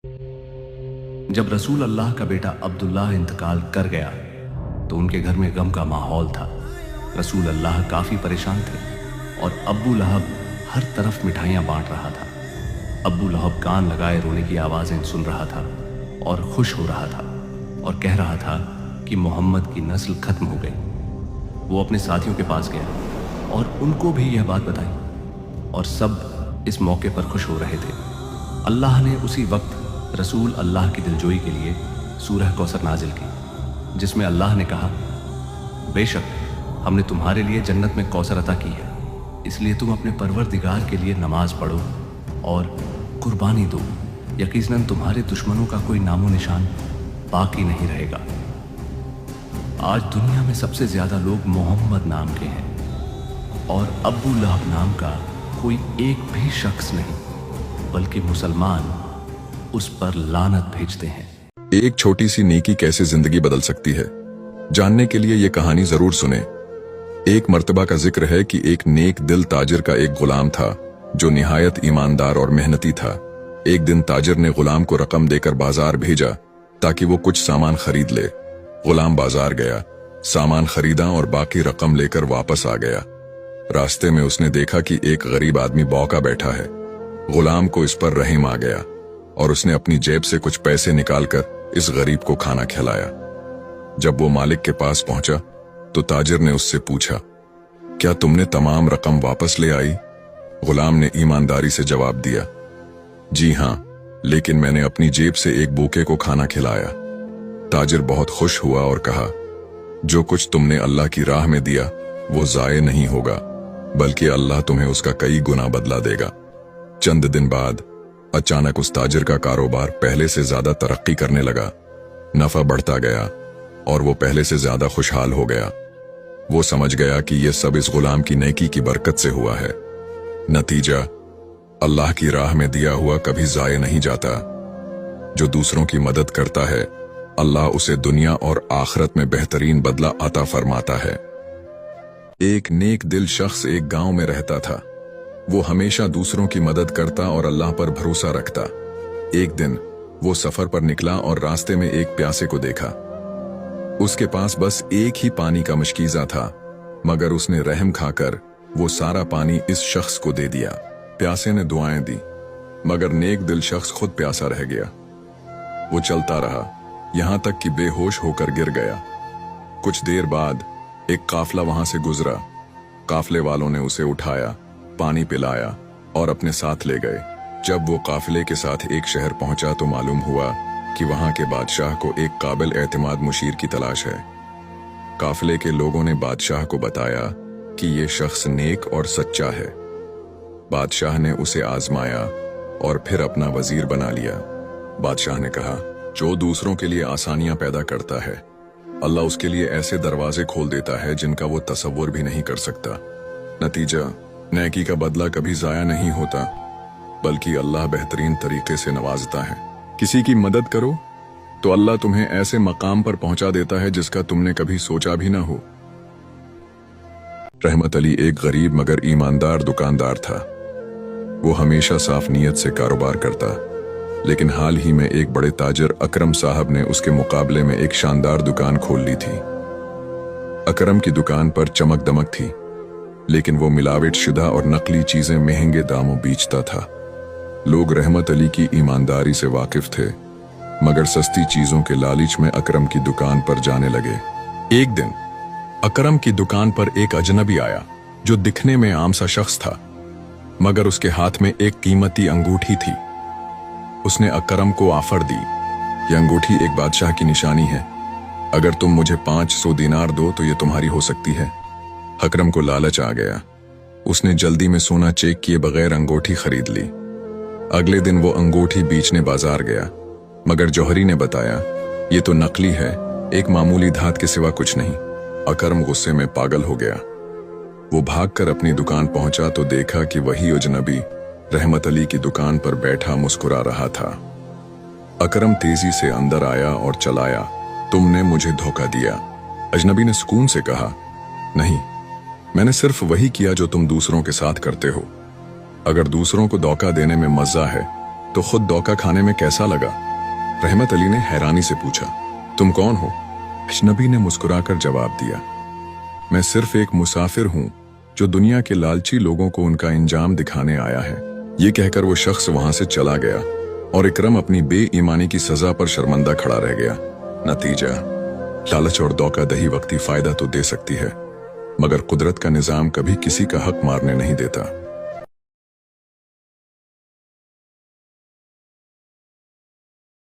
जब रसूल अल्लाह का बेटा अब्दुल्लाह इंतकाल कर गया तो उनके घर में गम का माहौल था। रसूल अल्लाह काफ़ी परेशान थे और अब्बू लहब हर तरफ मिठाइयाँ बांट रहा था। अब्बू लहब कान लगाए रोने की आवाज़ें सुन रहा था और खुश हो रहा था और कह रहा था कि मोहम्मद की नस्ल खत्म हो गई। वो अपने साथियों के पास गया और उनको भी यह बात बताई और सब इस मौके पर खुश हो रहे थे। अल्लाह ने उसी वक्त रसूल अल्लाह की दिलजोई के लिए सूरह कौसर नाजिल की, जिसमें अल्लाह ने कहा, बेशक हमने तुम्हारे लिए जन्नत में कौसर अता की है, इसलिए तुम अपने परवरदिगार के लिए नमाज पढ़ो और कुर्बानी दो। यकीनन तुम्हारे दुश्मनों का कोई नामो निशान बाकी नहीं रहेगा। आज दुनिया में सबसे ज्यादा लोग मोहम्मद नाम के हैं और अब्बू लहब नाम का कोई एक भी शख्स नहीं, बल्कि मुसलमान उस पर लानत भेजते हैं। एक छोटी सी नेकी कैसे जिंदगी बदल सकती है, जानने के लिए ये कहानी जरूर सुने। एक मर्तबा का जिक्र है कि एक नेक दिल ताजिर का एक गुलाम था जो निहायत ईमानदार और मेहनती था। एक दिन ताजिर ने गुलाम को रकम देकर बाजार भेजा ताकि वो कुछ सामान खरीद ले। गुलाम बाजार गया, सामान खरीदा और बाकी रकम लेकर वापस आ गया। रास्ते में उसने देखा कि एक गरीब आदमी बौका बैठा है। गुलाम को इस पर रहम आ गया और उसने अपनी जेब से कुछ पैसे निकालकर इस गरीब को खाना खिलाया। जब वो मालिक के पास पहुंचा तो ताजिर ने उससे पूछा, क्या तुमने तमाम रकम वापस ले आई? गुलाम ने ईमानदारी से जवाब दिया, जी हां, लेकिन मैंने अपनी जेब से एक भूखे को खाना खिलाया। ताजिर बहुत खुश हुआ और कहा, जो कुछ तुमने अल्लाह की राह में दिया वो जाये नहीं होगा, बल्कि अल्लाह तुम्हें उसका कई गुना बदला देगा। चंद दिन बाद अचानक उस ताजिर का कारोबार पहले से ज्यादा तरक्की करने लगा। नफा बढ़ता गया और वो पहले से ज्यादा खुशहाल हो गया। वो समझ गया कि ये सब इस गुलाम की नेकी की बरकत से हुआ है। नतीजा, अल्लाह की राह में दिया हुआ कभी जाये नहीं जाता। जो दूसरों की मदद करता है, अल्लाह उसे दुनिया और आखिरत में बेहतरीन बदला अता फरमाता है। एक नेक दिल शख्स एक गांव में रहता था। वो हमेशा दूसरों की मदद करता और अल्लाह पर भरोसा रखता। एक दिन वो सफर पर निकला और रास्ते में एक प्यासे को देखा। उसके पास बस एक ही पानी का मशकीजा था, मगर उसने रहम खाकर वो सारा पानी इस शख्स को दे दिया। प्यासे ने दुआएं दी, मगर नेक दिल शख्स खुद प्यासा रह गया। वो चलता रहा, यहां तक कि बेहोश होकर गिर गया। कुछ देर बाद एक काफिला वहां से गुजरा। काफिले वालों ने उसे उठाया, पानी पिलाया और अपने साथ ले गए। जब वो काफिले के साथ एक शहर पहुंचा तो मालूम हुआ कि वहां के बादशाह को एक काबिल एतमाद मुशीर की तलाश है। काफिले के लोगों ने बादशाह को बताया कि ये शख्स नेक और सच्चा है। बादशाह ने उसे आजमाया और फिर अपना वजीर बना लिया। बादशाह ने कहा, जो दूसरों के लिए आसानियां पैदा करता है, अल्लाह उसके लिए ऐसे दरवाजे खोल देता है जिनका वो तसव्वुर भी नहीं कर सकता। नतीजा, नेकी का बदला कभी जाया नहीं होता, बल्कि अल्लाह बेहतरीन तरीके से नवाजता है। किसी की मदद करो तो अल्लाह तुम्हें ऐसे मकाम पर पहुंचा देता है जिसका तुमने कभी सोचा भी ना हो। रहमत अली एक गरीब मगर ईमानदार दुकानदार था। वो हमेशा साफ नीयत से कारोबार करता, लेकिन हाल ही में एक बड़े ताजिर अकरम साहब ने उसके मुकाबले में एक शानदार दुकान खोल ली थी। अकरम की दुकान पर चमक दमक थी, लेकिन वो मिलावट शुदा और नकली चीजें महंगे दामों बेचता था। लोग रहमत अली की ईमानदारी से वाकिफ थे, मगर सस्ती चीजों के लालच में अकरम की दुकान पर जाने लगे। एक दिन अकरम की दुकान पर एक अजनबी आया जो दिखने में आम सा शख्स था, मगर उसके हाथ में एक कीमती अंगूठी थी। उसने अकरम को ऑफर दी, यह अंगूठी एक बादशाह की निशानी है, अगर तुम मुझे 500 दिनार दो तो ये तुम्हारी हो सकती है। अकरम को लालच आ गया। उसने जल्दी में सोना चेक किए बगैर अंगूठी खरीद ली। अगले दिन वो अंगूठी बेचने बाजार गया, मगर जौहरी ने बताया, ये तो नकली है, एक मामूली धात के सिवा कुछ नहीं। अकरम गुस्से में पागल हो गया। वो भागकर अपनी दुकान पहुंचा तो देखा कि वही अजनबी रहमत अली की दुकान पर बैठा मुस्कुरा रहा था। अकरम तेजी से अंदर आया और चलाया, तुमने मुझे धोखा दिया। अजनबी ने सुकून से कहा, नहीं, मैंने सिर्फ वही किया जो तुम दूसरों के साथ करते हो। अगर दूसरों को धोखा देने में मजा है तो खुद दौका खाने में कैसा लगा? रहमत अली ने हैरानी से पूछा। तुम कौन हो? अजनबी ने मुस्कुराकर जवाब दिया, मैं सिर्फ एक मुसाफिर हूं जो दुनिया के लालची लोगों को उनका इंजाम दिखाने आया है। ये कहकर वो शख्स वहां से चला गया और इकरम अपनी बेईमानी की सजा पर शर्मंदा खड़ा रह गया। नतीजा, लालच और दौका दही वक्ती फायदा तो दे सकती है, मगर कुदरत का निजाम कभी किसी का हक मारने नहीं देता।